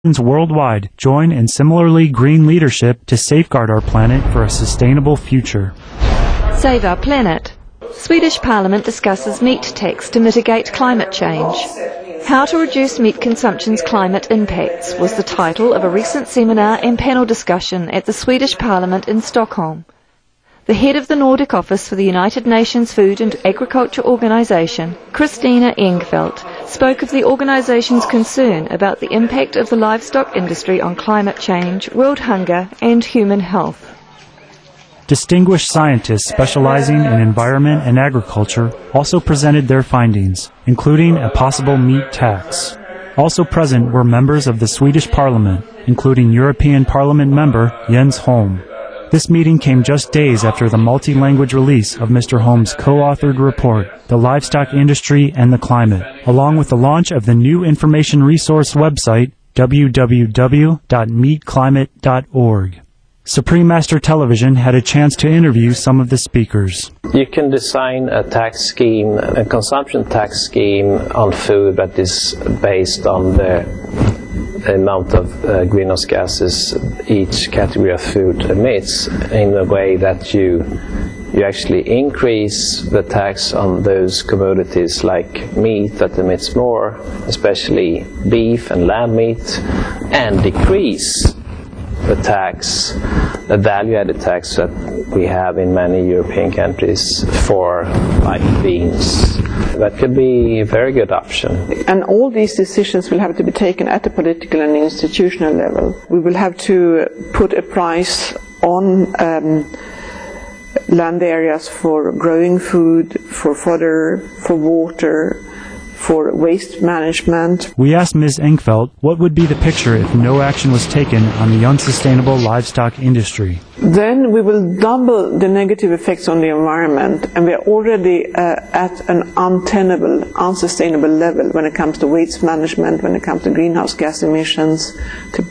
worldwide join in similarly green leadership to safeguard our planet for a sustainable future. Save our planet. Swedish Parliament discusses meat tax to mitigate climate change. How to reduce meat consumption's climate impacts was the title of a recent seminar and panel discussion at the Swedish Parliament in Stockholm. The head of the Nordic office for the United Nations Food and Agriculture Organization, Christina Engfeldt, spoke of the organization's concern about the impact of the livestock industry on climate change, world hunger and human health. Distinguished scientists specializing in environment and agriculture also presented their findings, including a possible meat tax. Also present were members of the Swedish Parliament, including European Parliament member Jens Holm. This meeting came just days after the multi-language release of Mr. Holm's co-authored report, The Livestock Industry and the Climate, along with the launch of the new information resource website, www.meetclimate.org. Supreme Master Television had a chance to interview some of the speakers. You can design a tax scheme, a consumption tax scheme on food that is based on the amount of greenhouse gases each category of food emits, in a way that you actually increase the tax on those commodities like meat that emits more, especially beef and lamb meat, and decrease the tax, the value-added tax that we have in many European countries for like beans. That could be a very good option. And all these decisions will have to be taken at the political and institutional level. We will have to put a price on land areas for growing food, for fodder, for water, for waste management. We asked Ms. Engfeldt what would be the picture if no action was taken on the unsustainable livestock industry. Then we will double the negative effects on the environment, and we are already at an untenable, unsustainable level when it comes to waste management, when it comes to greenhouse gas emissions, to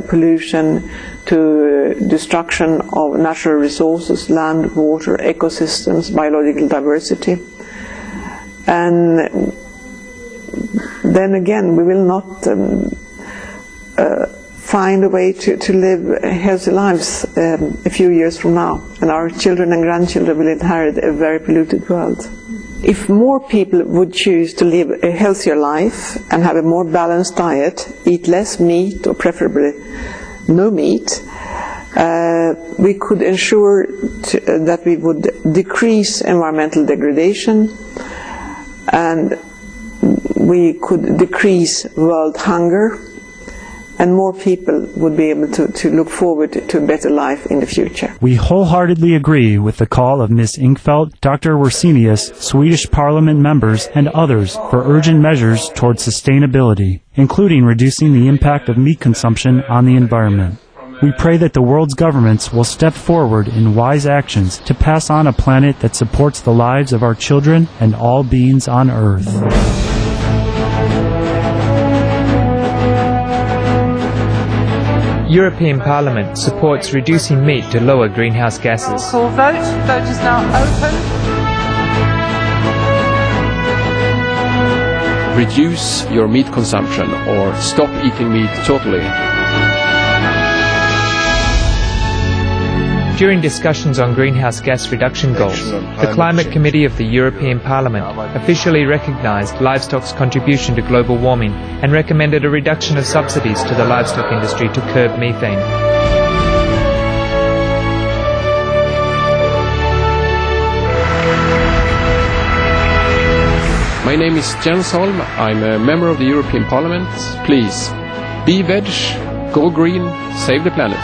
pollution, to destruction of natural resources, land, water, ecosystems, biological diversity. And then again, we will not find a way to live healthy lives a few years from now, and our children and grandchildren will inherit a very polluted world. If more people would choose to live a healthier life and have a more balanced diet, eat less meat or preferably no meat, we could ensure that we would decrease environmental degradation, and we could decrease world hunger, and more people would be able to look forward to a better life in the future. We wholeheartedly agree with the call of Ms. Engfeldt, Dr. Worsenius, Swedish Parliament members, and others for urgent measures towards sustainability, including reducing the impact of meat consumption on the environment. We pray that the world's governments will step forward in wise actions to pass on a planet that supports the lives of our children and all beings on Earth. European Parliament supports reducing meat to lower greenhouse gases. Call vote. Vote is now open. Reduce your meat consumption or stop eating meat totally. During discussions on greenhouse gas reduction goals, the Climate Committee of the European Parliament officially recognized livestock's contribution to global warming and recommended a reduction of subsidies to the livestock industry to curb methane. My name is Jens Holm. I'm a member of the European Parliament. Please, be veg, go green, save the planet.